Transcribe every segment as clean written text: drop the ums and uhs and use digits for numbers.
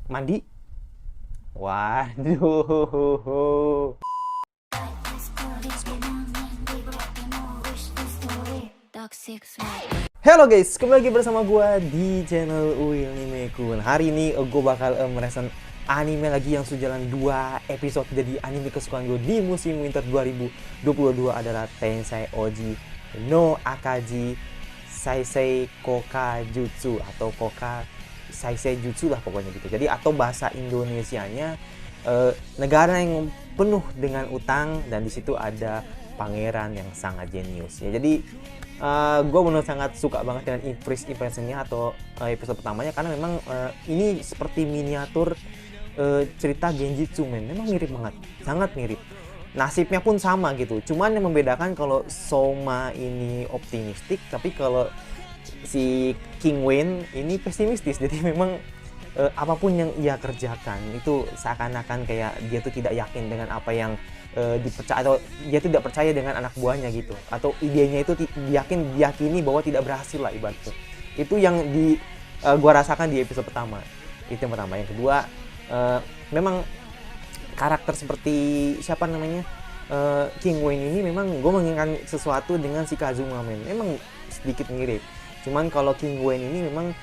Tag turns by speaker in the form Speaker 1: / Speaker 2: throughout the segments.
Speaker 1: Mandi? Waduh. Halo guys, kembali lagi bersama gue di channel Uil Anime Kun. Hari ini gue bakal mereaction anime lagi yang sejalan 2 episode. Jadi anime kesukaan gue di musim winter 2022 adalah Tensei Oji no Akaji Saisei Koka Jutsu atau Koka Saisei Jutsu lah pokoknya gitu. Jadi atau bahasa Indonesianya negara yang penuh dengan utang dan di situ ada pangeran yang sangat jenius ya. Jadi gue benar sangat suka banget dengan impressionnya atau episode pertamanya karena memang ini seperti miniatur cerita Genjitsu men. Memang mirip banget, sangat mirip. Nasibnya pun sama gitu. Cuman yang membedakan kalau Soma ini optimistik, tapi kalau si King Wayne ini pesimistis. Jadi memang apapun yang ia kerjakan itu seakan-akan kayak dia tuh tidak yakin dengan apa yang dipercaya, atau dia tidak percaya dengan anak buahnya gitu, atau idenya itu diyakini bahwa tidak berhasil lah ibaratnya. Itu yang gua rasakan di episode pertama. Itu yang pertama. Yang kedua, memang karakter seperti siapa namanya King Wayne ini memang gue menginginkan sesuatu dengan si Kazuma men. Memang sedikit mirip. Cuman kalau King Wayne ini memang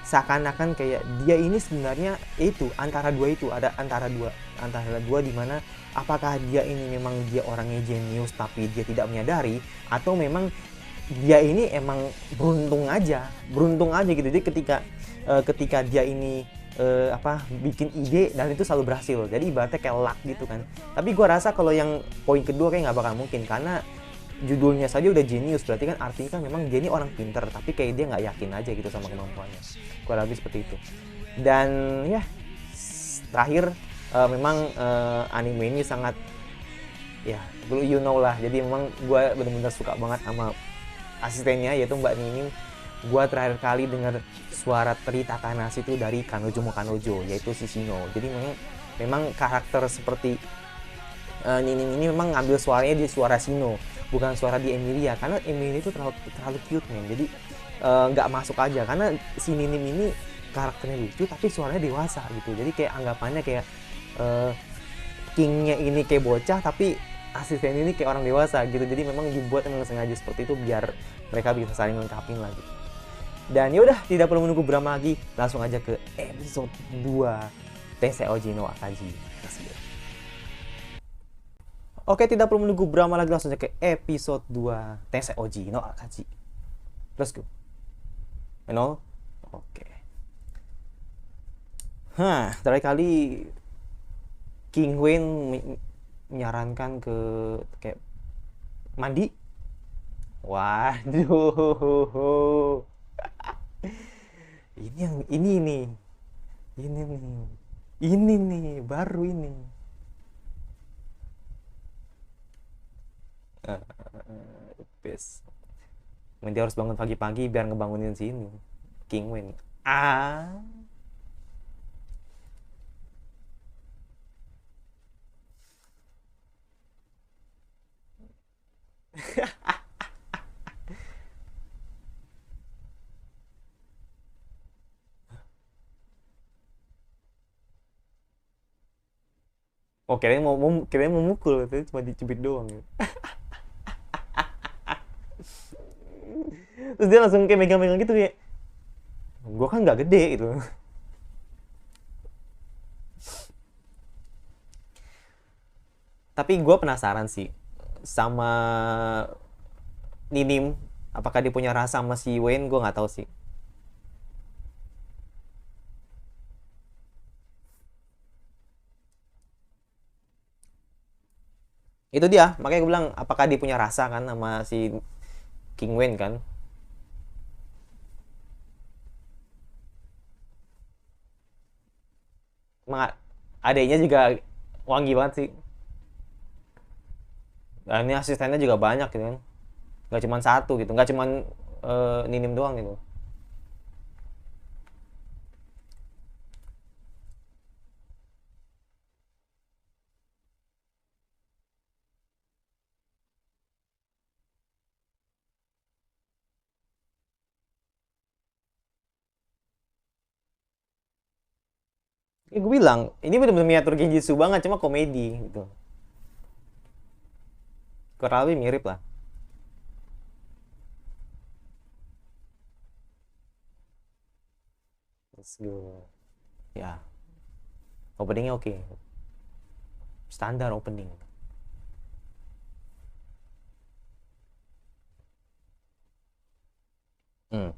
Speaker 1: seakan-akan kayak dia ini sebenarnya itu antara dua, itu ada antara dua di mana apakah dia ini memang dia orangnya jenius tapi dia tidak menyadari, atau memang dia ini emang beruntung aja gitu. Jadi ketika dia ini bikin ide dan itu selalu berhasil, jadi ibaratnya kayak luck gitu kan. Tapi gue rasa kalau yang poin kedua kayak nggak bakal mungkin, karena judulnya saja udah jenius, berarti kan artinya kan memang dia ini orang pinter tapi kayak dia nggak yakin aja gitu sama kemampuannya. Kurang lebih seperti itu. Dan ya terakhir memang anime ini sangat ya you know lah. Jadi memang gue benar-benar suka banget sama asistennya yaitu Mbak Nining. Gue terakhir kali dengar suara Tri Takanashi itu dari Kanojo mo Kanojo, yaitu Shishino. Jadi memang karakter seperti Nining ini memang ngambil suaranya di suara Shino, bukan suara di Emilia, karena Emilia itu terlalu cute men. Jadi nggak masuk aja karena si Nining ini karakternya lucu tapi suaranya dewasa gitu. Jadi kayak anggapannya kayak Kingnya ini kayak bocah tapi asisten ini kayak orang dewasa gitu. Jadi memang dibuat memang sengaja seperti itu biar mereka bisa saling lengkapin lah gitu. Dan yaudah, tidak perlu menunggu berapa lagi, langsung aja ke episode 2 Tensei Oji no Akaji. Oke, tidak perlu menunggu berapa lagi, langsung aja ke episode 2 Tensei Oji no Akaji. Let's go. Nol. Oke. Terakhir kali King Wayne menyarankan ke kayak mandi. Waduh. Ini nih. Ini nih baru ini. Best. Dia harus bangun pagi-pagi biar ngebangunin sini King Wayne. Oh, kirain mau mukul, tapi cuma dicubit doang gitu. Terus dia langsung kayak megang-megang gitu kayak, gua kan nggak gede gitu. Tapi gue penasaran sih sama Ninim, apakah dia punya rasa sama si Wayne, gue nggak tahu sih. Itu dia, makanya gue bilang apakah dia punya rasa kan sama si King Wayne kan. Emang adanya juga wangi banget sih. Dan ini asistennya juga banyak gitu kan, nggak cuma satu gitu, nggak cuma Ninim doang gitu. Gue bilang ini benar-benar miniatur Genjutsu banget, cuma komedi gitu. Kurang lebih mirip lah. Let's go. Ya, openingnya oke. Standar opening. Hmm.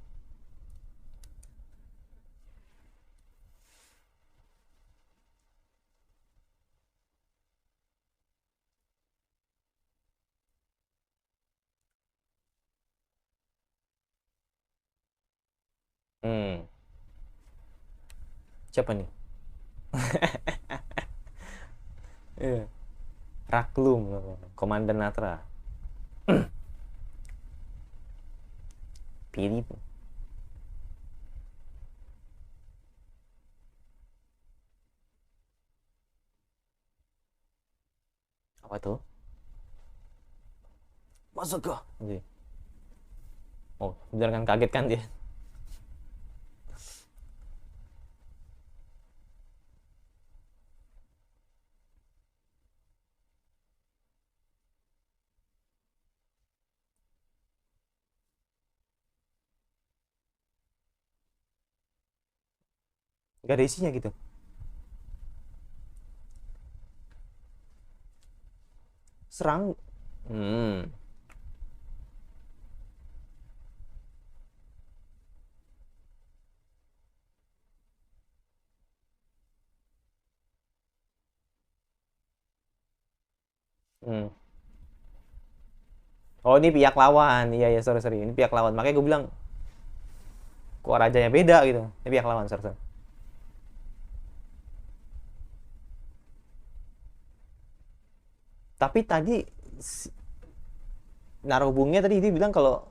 Speaker 1: Hmm. Siapa nih? Iya. Raklum, Komandan Natra. Pilih. Apa tuh? Masuk ke. Oh, bener kan, kaget kan dia? Gak ada isinya gitu. Serang. Hmm. Hmm. Oh, ini pihak lawan. Iya, iya, sorry, sorry. Ini pihak lawan. Makanya gue bilang, kok rajanya beda gitu. Ini pihak lawan, sorry, sorry. Tapi tadi narobungnya tadi dia bilang kalau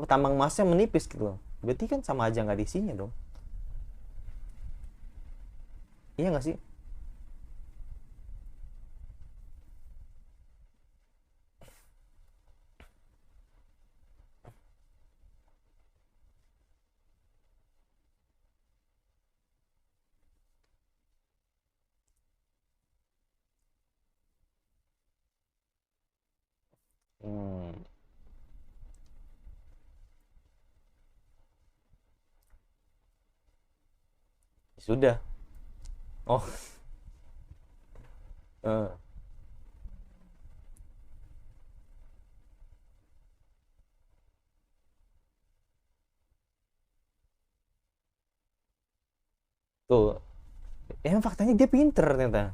Speaker 1: tambang emasnya menipis gitu loh. Berarti kan sama aja nggak ada isinya dong. Iya nggak sih? Hmm. Sudah. Oh, eh. Tuh. Emang faktanya dia pinter ternyata.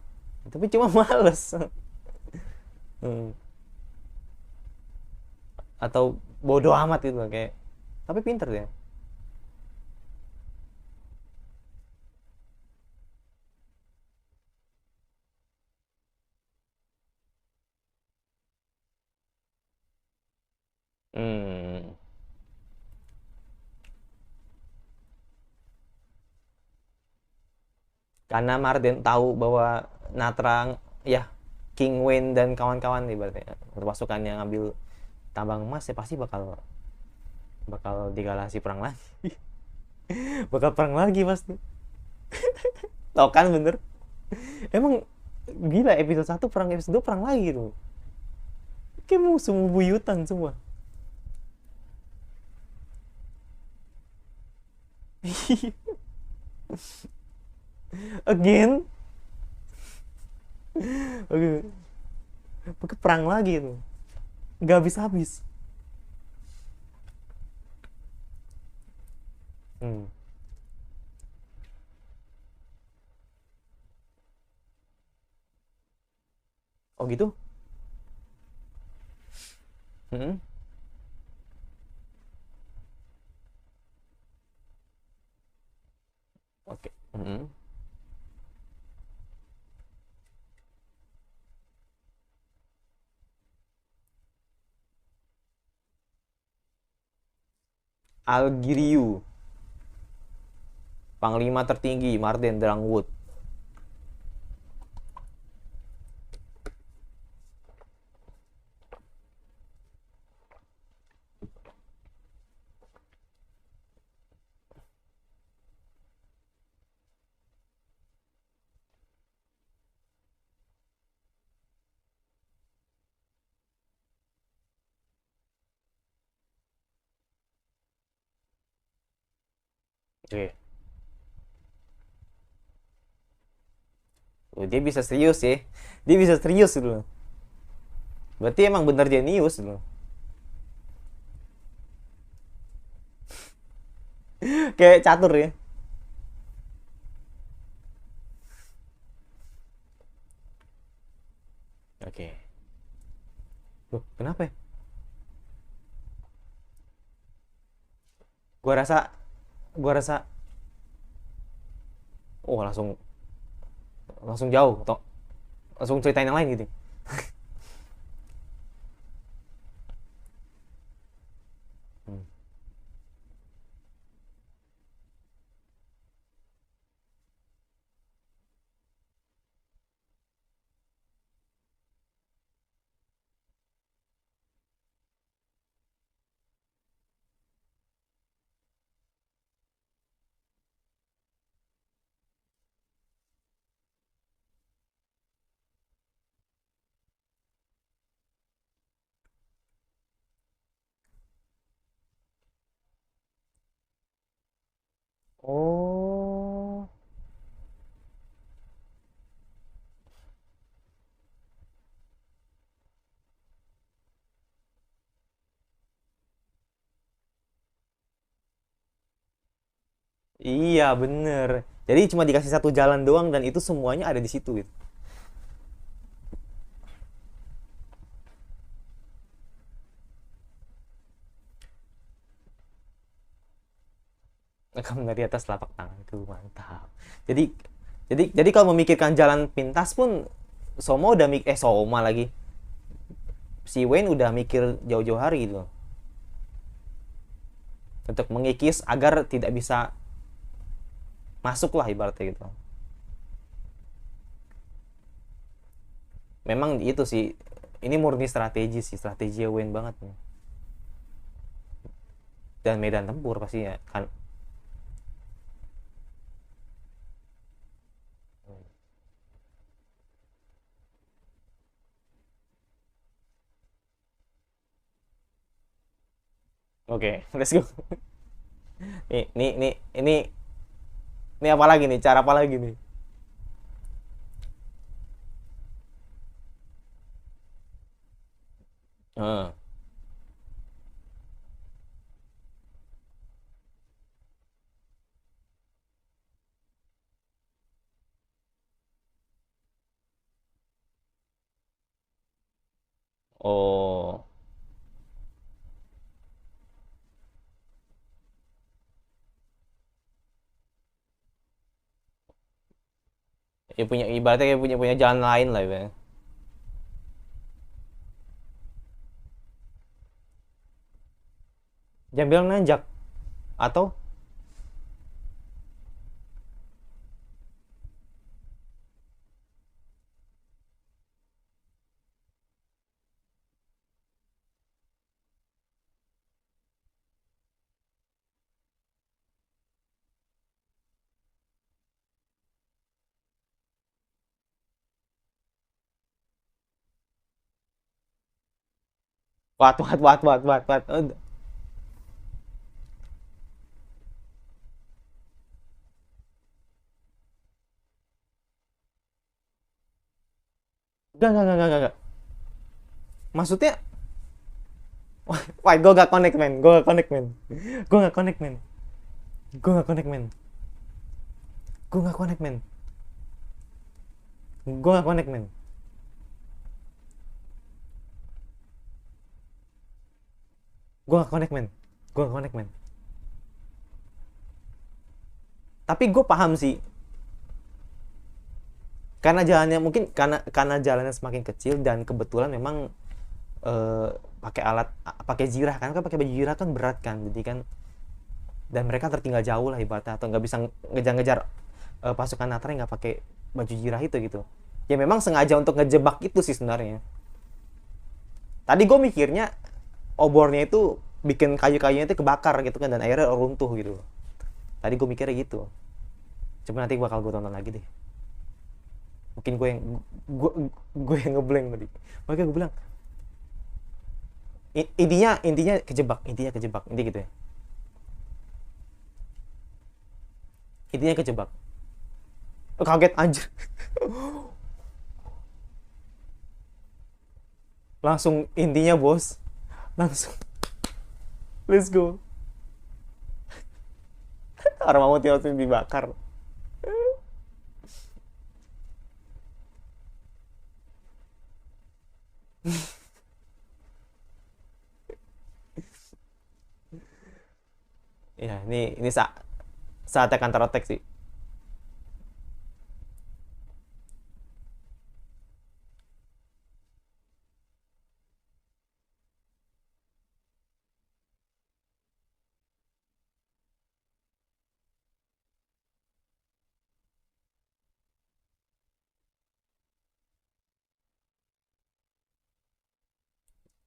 Speaker 1: Tapi cuma males. Hmm. Atau bodoh amat gitu loh, kayak. Tapi pinter dia. Hmm. Karena Martin tahu bahwa Natra, ya, King Wayne dan kawan-kawan ibaratnya pasukan yang ngambil tambang emas, ya pasti bakal bakal digalasi perang lagi. Bakal perang lagi pasti. Tau kan, bener. Emang gila, episode satu perang, episode 2 perang lagi gitu. Kayak musuh buyutan semua. Again. Oke. Oke, perang lagi itu. Nggak habis-habis. Hmm. Oh gitu? Hmm. Oke. Hmm. Algiriu. Panglima tertinggi Martin Drangwood. Oke. Oh, dia bisa serius ya. Dia bisa serius dulu. Berarti emang bener jenius dulu. Kayak catur ya. Oke. Loh, kenapa ya? Gua rasa gua rasa oh langsung langsung jauh toh. Langsung ceritain yang lain gitu. Hmm. Oh. Iya, bener. Jadi cuma dikasih satu jalan doang dan itu semuanya ada di situ gitu. Rekam dari atas telapak tanganku, mantap. Jadi jadi kalau memikirkan jalan pintas pun Soma udah Soma lagi. Si Wayne udah mikir jauh-jauh hari gitu loh. Untuk mengikis agar tidak bisa masuk lah ibaratnya gitu. Memang itu sih, ini murni strategi sih, strategi Wayne banget nih. Dan medan tempur pasti ya kan. Oke, let's go. Ini apa lagi nih? Cara apa lagi nih? Heeh. Oh, ya punya ibaratnya kayak punya punya jalan lain lah ya. Jangan bilang nanjak atau wat. Enggak. Maksudnya, wah, gue gak connect men, gue gak connect men, gue gak connect men, gue gak connect men, gue gak connect men, gue gak connect men, gue gak connect men, gue gak connect men. Tapi gue paham sih, karena jalannya mungkin karena jalannya semakin kecil dan kebetulan memang eh, pakai alat pakai jirah kan pakai baju jirah kan berat kan jadi kan dan mereka tertinggal jauh lah ibaratnya atau nggak bisa ngejar-ngejar pasukan Natra yang nggak pakai baju jirah itu gitu ya memang sengaja untuk ngejebak itu sih sebenarnya tadi gue mikirnya obornya itu bikin kayu-kayunya itu kebakar gitu kan dan akhirnya runtuh gitu tadi gue mikirnya gitu cuma nanti bakal gue tonton lagi deh mungkin gue gue yang ngeblank tadi makanya gue bilang intinya intinya kejebak intinya gitu ya Intinya kejebak. Kaget anjir. Langsung intinya bos. Langsung let's go. Orang mau langsung dibakar. Ya, ini saatnya counter attack sih.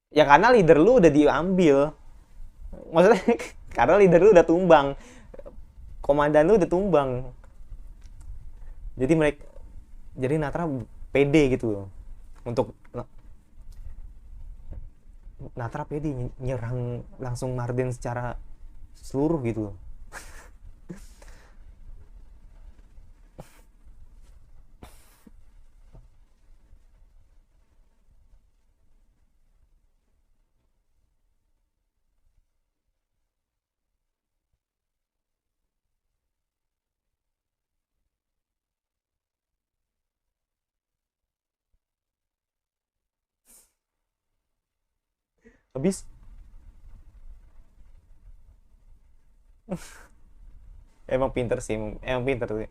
Speaker 1: Ya karena leader lu udah diambil. Maksudnya karena leader lu udah tumbang. Komandan lu udah tumbang. Jadi mereka jadi Natra pede gitu loh. Untuk Natra pede nyerang langsung Marden secara seluruh gitu loh. Habis emang pinter sih, emang pinter sih.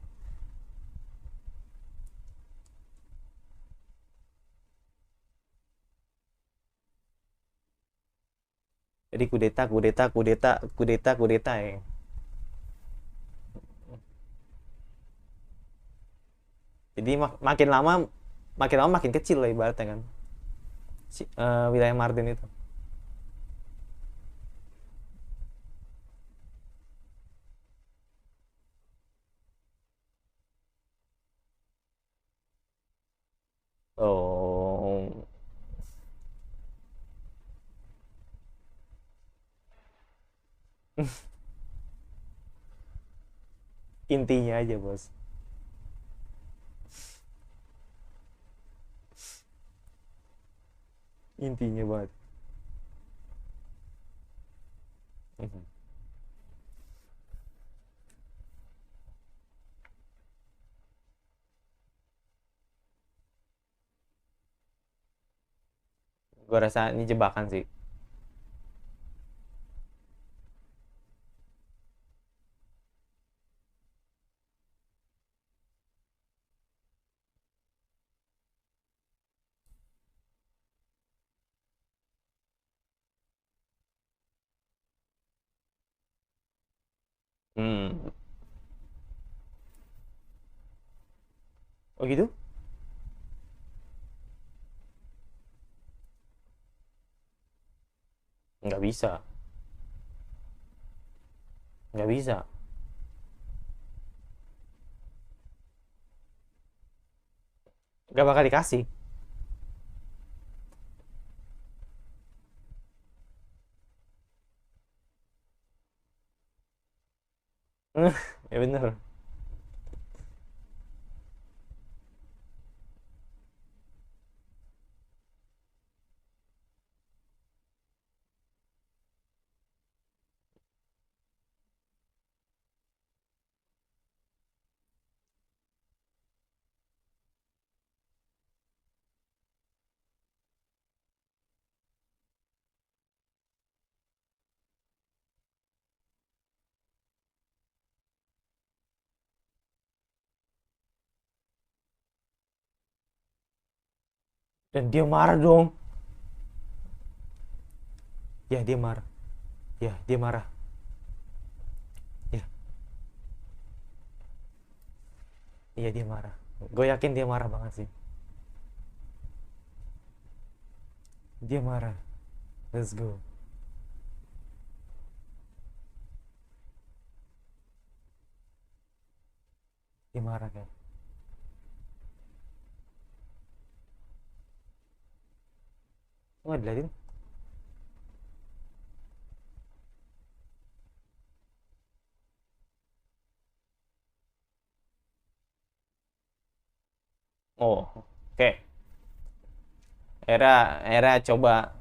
Speaker 1: Jadi kudeta, kudeta, kudeta, kudeta, kudeta ya. Jadi makin lama makin kecil lah ibaratnya kan. Wilayah Mardin itu. Oh, intinya aja bos. Intinya banget. Mhm. Gue rasa ini jebakan sih. Hmm. Oh gitu? Nggak bisa, nggak bisa, nggak bakal dikasih. Ya bener. Dan dia marah dong. Ya dia marah. Ya dia marah. Ya, iya dia marah. Gue yakin dia marah banget sih. Dia marah. Let's go. Dia marah kan. Nggak diliatin. Oh, oke. Era coba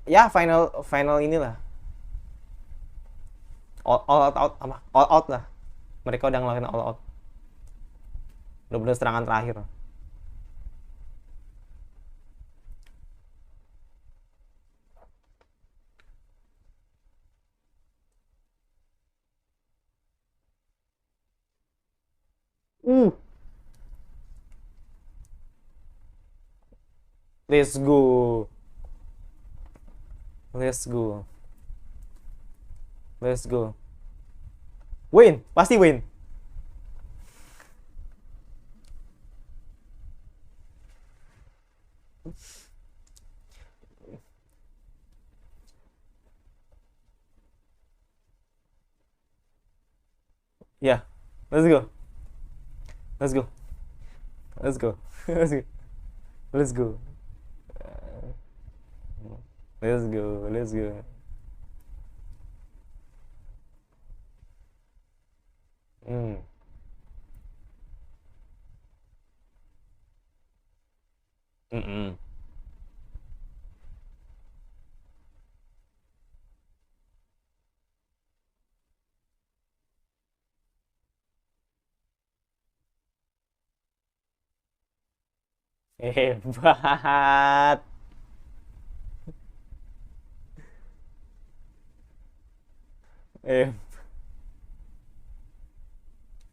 Speaker 1: ya final final inilah. All out apa? All out lah. Mereka udah ngelakuin all out. Bener-bener serangan terakhir. Uh, let's go. Let's go. Let's go. Win, pasti win. Ya, let's go. Let's go. Let's go. Let's go. Let's go. Let's go. Let's go. Hmm. Mm-mm. Hebat. Eh,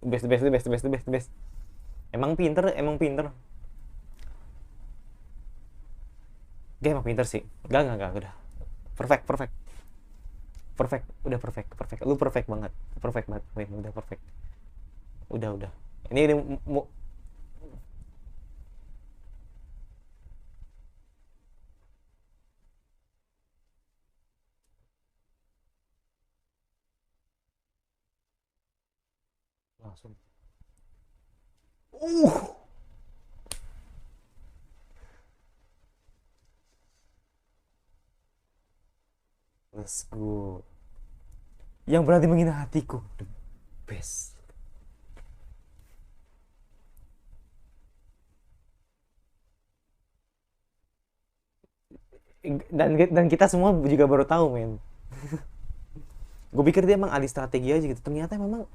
Speaker 1: best, best, best, best, best, best. Emang pinter, emang pinter. Dia emang pinter sih. Enggak, udah. Perfect, perfect. Perfect, udah perfect, perfect. Lu perfect banget. Perfect banget, Win. Udah perfect. Udah. Ini langsung. Uh, let's go. Yang berarti menghina hatiku. The best. Dan kita semua juga baru tahu, men. Gue pikir dia emang alih strategi aja gitu. Ternyata memang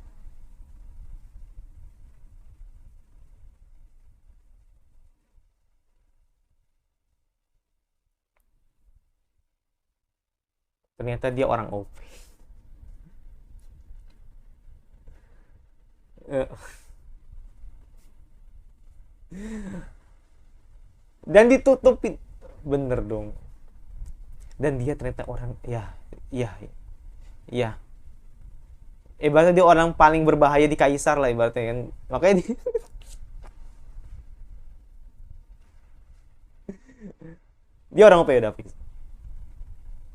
Speaker 1: ternyata dia orang OP. Eh, Dan ditutupin. Bener dong. Dan dia ternyata orang ya, iya, iya. Ibaratnya dia orang paling berbahaya di Kaisar lah ibaratnya kan. Makanya dia, dia orang OP udah fix.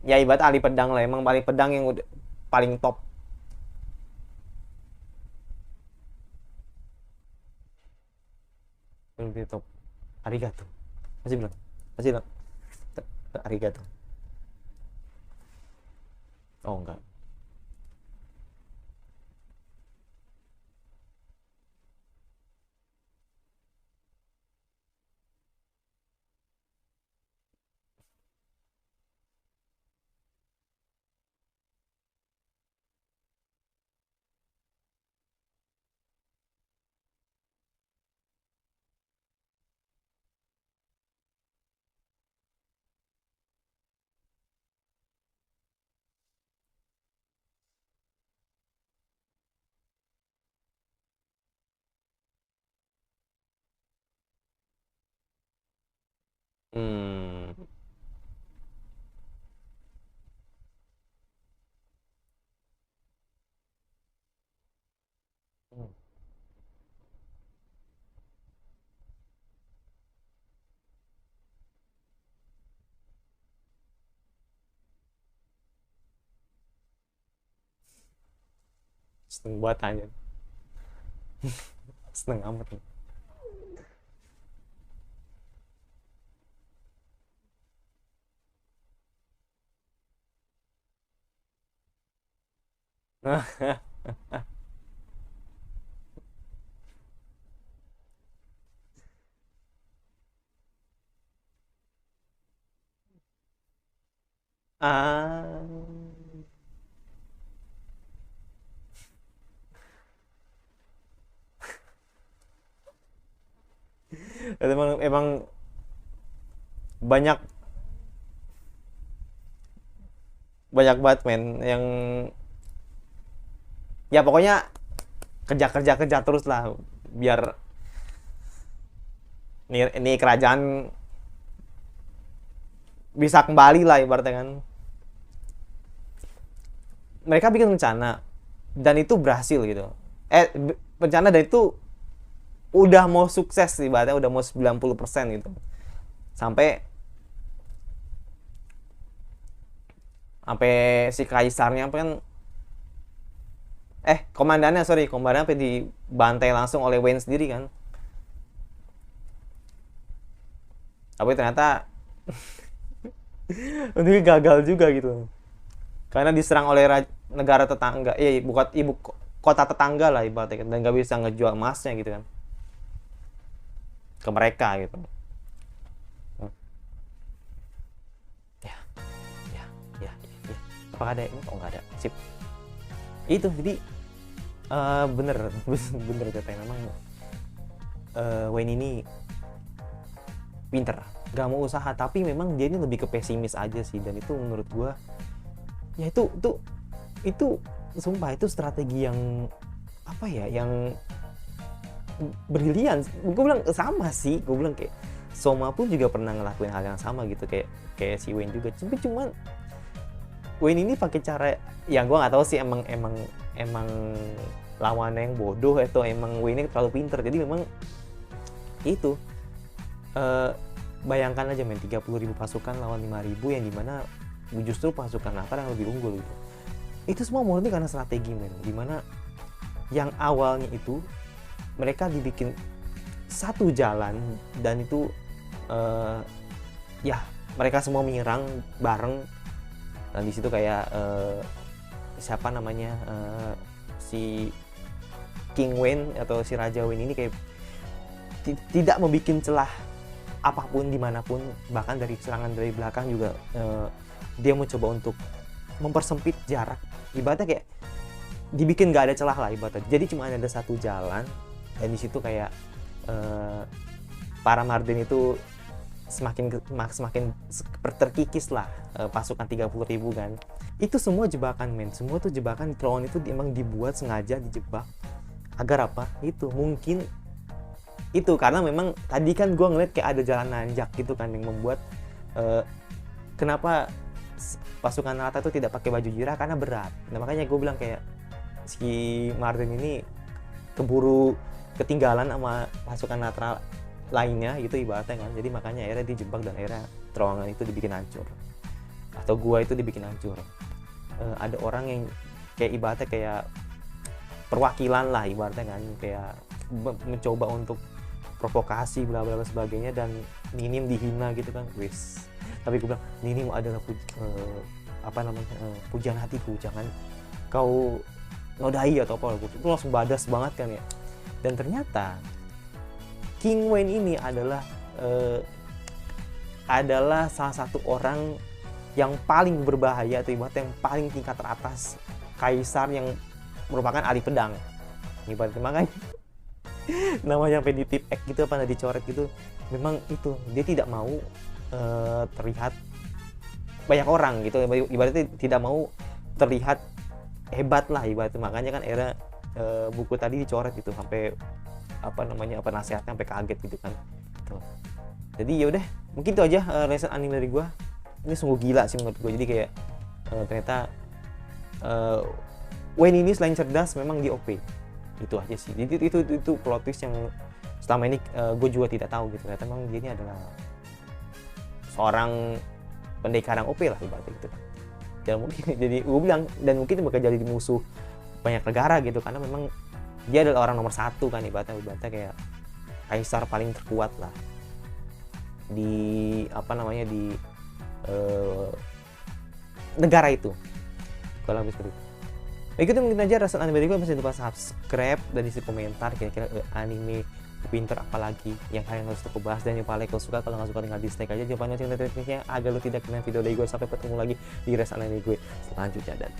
Speaker 1: Ya ibarat ahli pedang lah, emang paling pedang yang udah paling top. Paling top. Arigato. Masih bilang. Masih bilang. Arigato. Oh enggak. Hmm. Seneng buat aja. Seneng amat. Ah, emang banyak banyak banget men yang ya pokoknya kerja kerja kerja terus lah biar ini kerajaan bisa kembali lah ibaratnya kan. Mereka bikin rencana dan itu berhasil gitu. Rencana dan itu udah mau sukses ibaratnya udah mau 90% gitu. Sampai sampai si kaisarnya kan komandannya sampai dibantai langsung oleh Wayne sendiri kan. Tapi ternyata ini gagal juga gitu. Karena diserang oleh negara tetangga, bukan ibu kota tetangga lah ibaratnya kan, dan nggak bisa ngejual emasnya gitu kan ke mereka gitu. Ya, ya, ya, ya. Apakah ada ini? Oh nggak ada. Sip. Itu jadi bener bener katanya memang Wayne ini pinter, gak mau usaha, tapi memang dia ini lebih ke pesimis aja sih, dan itu menurut gua ya itu sumpah itu strategi yang apa ya, yang brilian. Gue bilang sama sih, gue bilang kayak Soma pun juga pernah ngelakuin hal yang sama gitu, kayak si Wayne juga, cuman Wayne ini pakai cara yang gue nggak tahu sih, emang lawannya yang bodoh atau emang Wayne ini terlalu pinter. Jadi memang itu bayangkan aja men, 30.000 pasukan lawan 5.000 yang dimana justru pasukan latar yang lebih unggul gitu. Itu semua murni karena strategi men, dimana yang awalnya itu mereka dibikin satu jalan dan itu ya mereka semua menyerang bareng, dan di situ kayak siapa namanya si King Wayne atau si Raja Wayne ini kayak tidak membuat celah apapun dimanapun, bahkan dari serangan dari belakang juga dia mencoba untuk mempersempit jarak, ibaratnya kayak dibikin gak ada celah lah ibaratnya. Jadi cuma ada satu jalan, dan di situ kayak para Marden itu semakin terkikis lah pasukan 30.000 kan. Itu semua jebakan men, semua tuh jebakan. Throne itu emang dibuat sengaja dijebak agar apa? Itu mungkin itu karena memang tadi kan gue ngeliat kayak ada jalan nanjak gitu kan, yang membuat kenapa pasukan Nata itu tidak pakai baju jirah, karena berat. Nah makanya gue bilang kayak si Marden ini keburu ketinggalan sama pasukan Natra lainnya gitu ibaratnya kan. Jadi makanya akhirnya dijebak dan akhirnya terowongan itu dibikin hancur, atau gua itu dibikin hancur. Ada orang yang kayak ibaratnya kayak perwakilan lah ibaratnya kan, kayak mencoba untuk provokasi bla bla sebagainya, dan Ninim dihina gitu kan. Wis, tapi gue bilang Ninim adalah pujian hatiku, jangan kau nodai atau apa. Itu langsung badas banget kan ya. Dan ternyata King Wayne ini adalah salah satu orang yang paling berbahaya atau ibaratnya yang paling tingkat teratas kaisar yang merupakan ahli pedang ibaratnya. Makanya namanya sampai di tip X gitu apa dicoret gitu, memang itu dia tidak mau terlihat banyak orang gitu, ibaratnya tidak mau terlihat hebat lah ibaratnya. Makanya kan era buku tadi dicoret gitu, sampai nasihatnya sampai kaget gitu kan tuh. Jadi yaudah mungkin itu aja lesson anime dari gue. Ini sungguh gila sih menurut gue. Jadi kayak ternyata Wayne ini selain cerdas memang di OP. Itu aja sih. Jadi itu plot twist yang selama ini gue juga tidak tahu gitu. Ternyata memang dia ini adalah seorang pendekar yang OP lah ibaratnya gitu kan. Dan mungkin jadi gue bilang, dan mungkin bakal jadi musuh banyak negara gitu, karena memang dia adalah orang nomor satu kan ibaratnya kayak kaisar paling terkuat lah di di negara itu kalau lebih seperti itu. Baik, itu mungkin aja rasa anime dari gue. Jangan lupa subscribe dan isi komentar kira-kira anime Winter apalagi yang kalian harus aku bahas. Dan yang paling kau suka, kalau nggak suka tinggal dislike aja. Jangan lupa notifikasinya agar lo tidak kena video dari gue. Sampai ketemu lagi di rest anime gue selanjutnya dan